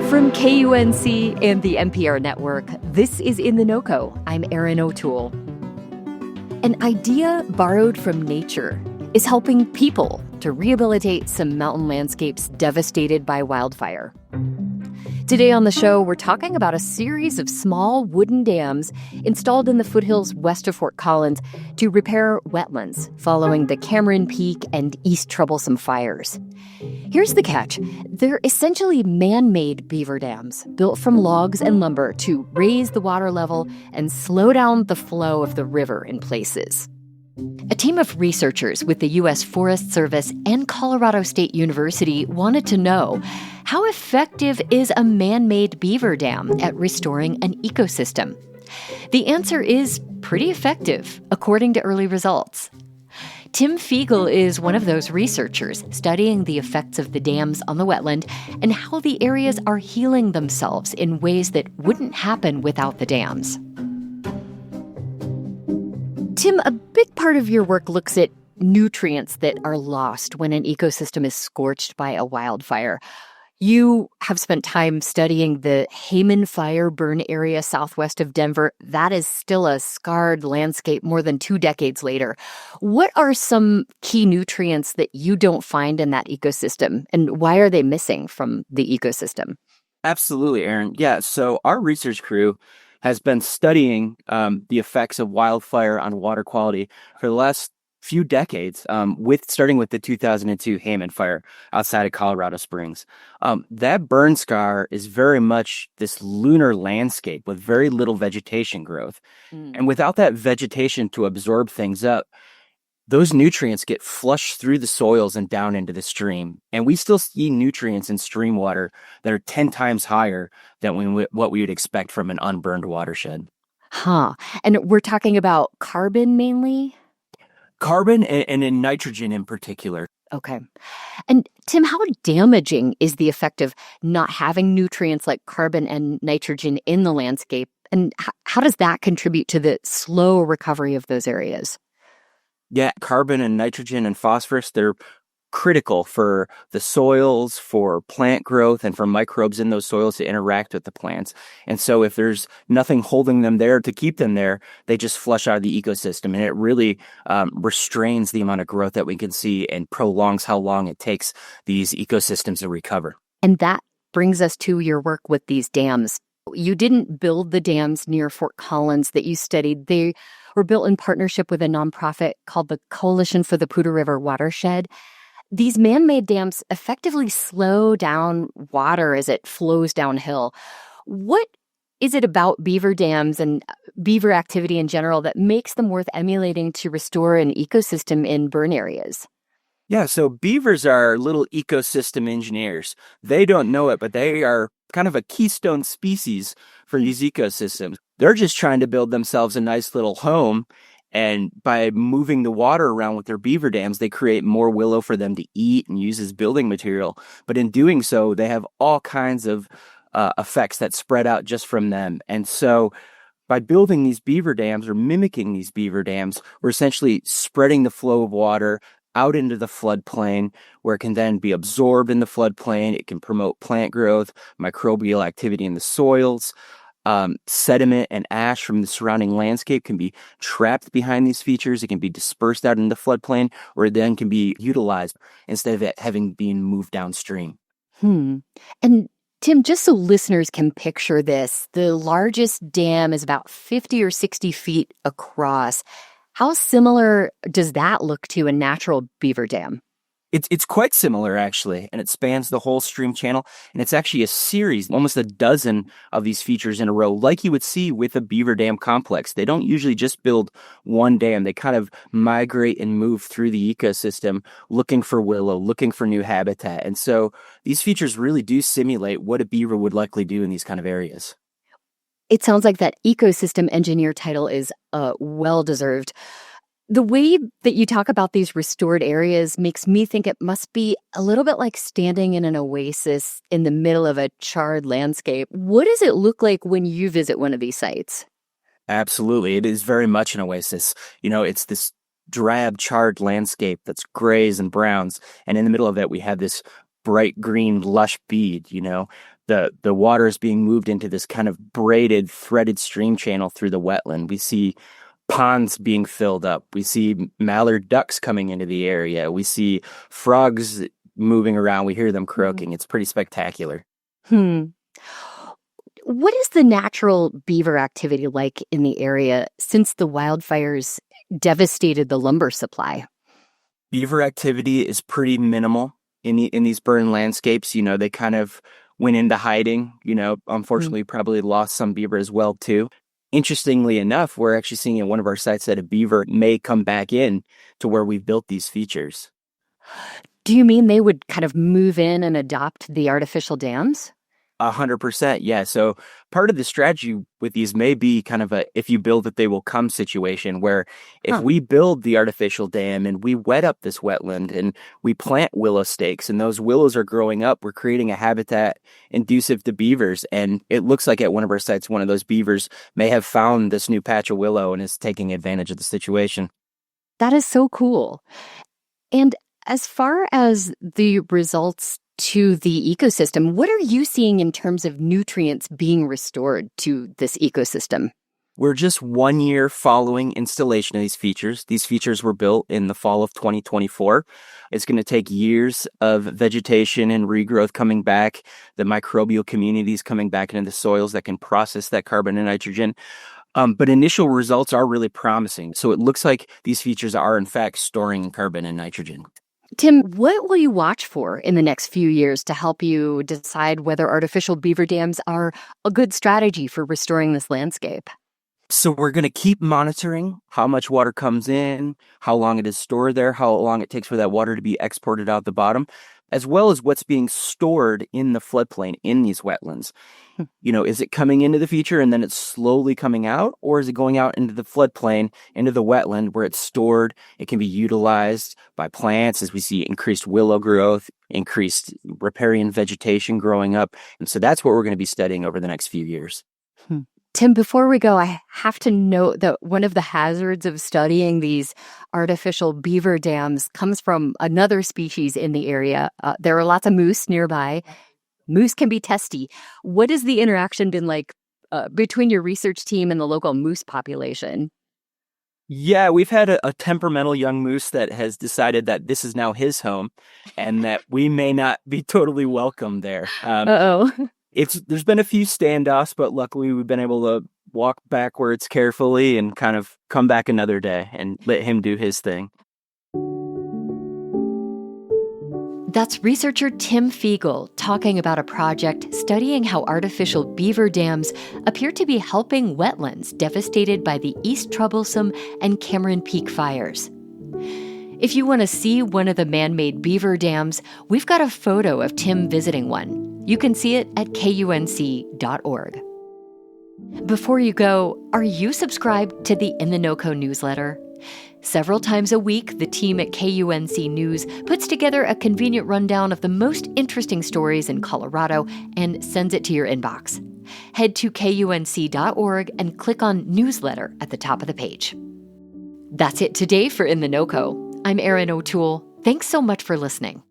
From KUNC and the NPR network, this is In the NoCo. I'm Erin O'Toole. An idea borrowed from nature is helping people to rehabilitate some mountain landscapes devastated by wildfire. Today on the show, we're talking about a series of small wooden dams installed in the foothills west of Fort Collins to repair wetlands following the Cameron Peak and East Troublesome fires. Here's the catch. They're essentially man-made beaver dams built from logs and lumber to raise the water level and slow down the flow of the river in places. A team of researchers with the U.S. Forest Service and Colorado State University wanted to know, how effective is a man-made beaver dam at restoring an ecosystem? The answer is pretty effective, according to early results. Tim Fegel is one of those researchers studying the effects of the dams on the wetland and how the areas are healing themselves in ways that wouldn't happen without the dams. Tim, a big part of your work looks at nutrients that are lost when an ecosystem is scorched by a wildfire. You have spent time studying the Hayman Fire burn area southwest of Denver. That is still a scarred landscape more than 2 decades later. What are some key nutrients that you don't find in that ecosystem, and why are they missing from the ecosystem? Absolutely, Erin. Yeah, so our research crew has been studying the effects of wildfire on water quality for the last few decades, starting with the 2002 Hayman Fire outside of Colorado Springs. That burn scar is very much this lunar landscape with very little vegetation growth. And without that vegetation to absorb things up, those nutrients get flushed through the soils and down into the stream. And we still see nutrients in stream water that are 10 times higher than what we would expect from an unburned watershed. Huh. And we're talking about carbon mainly? Carbon and in nitrogen in particular. Okay. And Tim, how damaging is the effect of not having nutrients like carbon and nitrogen in the landscape? And how does that contribute to the slow recovery of those areas? Yeah, carbon and nitrogen and phosphorus, they're critical for the soils, for plant growth, and for microbes in those soils to interact with the plants. And so if there's nothing holding them there to keep them there, they just flush out of the ecosystem. And it really restrains the amount of growth that we can see and prolongs how long it takes these ecosystems to recover. And that brings us to your work with these dams. You didn't build the dams near Fort Collins that you studied. They were built in partnership with a nonprofit called the Coalition for the Poudre River Watershed. These man-made dams effectively slow down water as it flows downhill. What is it about beaver dams and beaver activity in general that makes them worth emulating to restore an ecosystem in burn areas? Yeah, so beavers are little ecosystem engineers. They don't know it, but they are kind of a keystone species for these ecosystems. They're just trying to build themselves a nice little home. And by moving the water around with their beaver dams, they create more willow for them to eat and use as building material. But in doing so, they have all kinds of effects that spread out just from them. And so by building these beaver dams or mimicking these beaver dams, we're essentially spreading the flow of water out into the floodplain, where it can then be absorbed in the floodplain. It can promote plant growth, microbial activity in the soils. Sediment and ash from the surrounding landscape can be trapped behind these features. It can be dispersed out in the floodplain, or it then can be utilized instead of it having been moved downstream. And Tim, just so listeners can picture this, the largest dam is about 50 or 60 feet across. How similar does that look to a natural beaver dam? It's quite similar, actually, and it spans the whole stream channel, and it's actually a series, almost a dozen of these features in a row, like you would see with a beaver dam complex. They don't usually just build one dam. They kind of migrate and move through the ecosystem, looking for willow, looking for new habitat. And so these features really do simulate what a beaver would likely do in these kind of areas. It sounds like that ecosystem engineer title is well-deserved. The way that you talk about these restored areas makes me think it must be a little bit like standing in an oasis in the middle of a charred landscape. What does it look like when you visit one of these sites? Absolutely. It is very much an oasis. You know, it's this drab, charred landscape that's grays and browns. And in the middle of it, we have this bright green, lush bead, the water is being moved into this kind of braided, threaded stream channel through the wetland. We see ponds being filled up. We see mallard ducks coming into the area. We see frogs moving around. We hear them croaking. It's pretty spectacular. Hmm. What is the natural beaver activity like in the area since the wildfires devastated the lumber supply? Beaver activity is pretty minimal in these burned landscapes. They kind of went into hiding. Unfortunately, probably lost some beaver as well too. Interestingly enough, we're actually seeing at one of our sites that a beaver may come back in to where we've built these features. Do you mean they would kind of move in and adopt the artificial dams? 100%, yeah. So part of the strategy with these may be kind of a if you build it, they will come situation where if we build the artificial dam and we wet up this wetland and we plant willow stakes and those willows are growing up, we're creating a habitat conducive to beavers. And it looks like at one of our sites, one of those beavers may have found this new patch of willow and is taking advantage of the situation. That is so cool. And as far as the results to the ecosystem, what are you seeing in terms of nutrients being restored to this ecosystem? We're just 1 year following installation of these features. These features were built in the fall of 2024. It's going to take years of vegetation and regrowth coming back, the microbial communities coming back into the soils that can process that carbon and nitrogen. But initial results are really promising. So it looks like these features are, in fact, storing carbon and nitrogen. Tim, what will you watch for in the next few years to help you decide whether artificial beaver dams are a good strategy for restoring this landscape? So we're going to keep monitoring how much water comes in, how long it is stored there, how long it takes for that water to be exported out the bottom, as well as what's being stored in the floodplain in these wetlands. Is it coming into the feature and then it's slowly coming out, or is it going out into the floodplain, into the wetland where it's stored? It can be utilized by plants as we see increased willow growth, increased riparian vegetation growing up. And so that's what we're going to be studying over the next few years. Tim, before we go, I have to note that one of the hazards of studying these artificial beaver dams comes from another species in the area. There are lots of moose nearby. Moose can be testy. What has the interaction been like between your research team and the local moose population? Yeah, we've had a temperamental young moose that has decided that this is now his home and that we may not be totally welcome there. Uh-oh. There's been a few standoffs, but luckily we've been able to walk backwards carefully and kind of come back another day and let him do his thing. That's researcher Tim Fegel talking about a project studying how artificial beaver dams appear to be helping wetlands devastated by the East Troublesome and Cameron Peak fires. If you want to see one of the man-made beaver dams, we've got a photo of Tim visiting one. You can see it at kunc.org. Before you go, are you subscribed to the In the NoCo newsletter? Several times a week, the team at KUNC News puts together a convenient rundown of the most interesting stories in Colorado and sends it to your inbox. Head to kunc.org and click on Newsletter at the top of the page. That's it today for In the NoCo. I'm Erin O'Toole. Thanks so much for listening.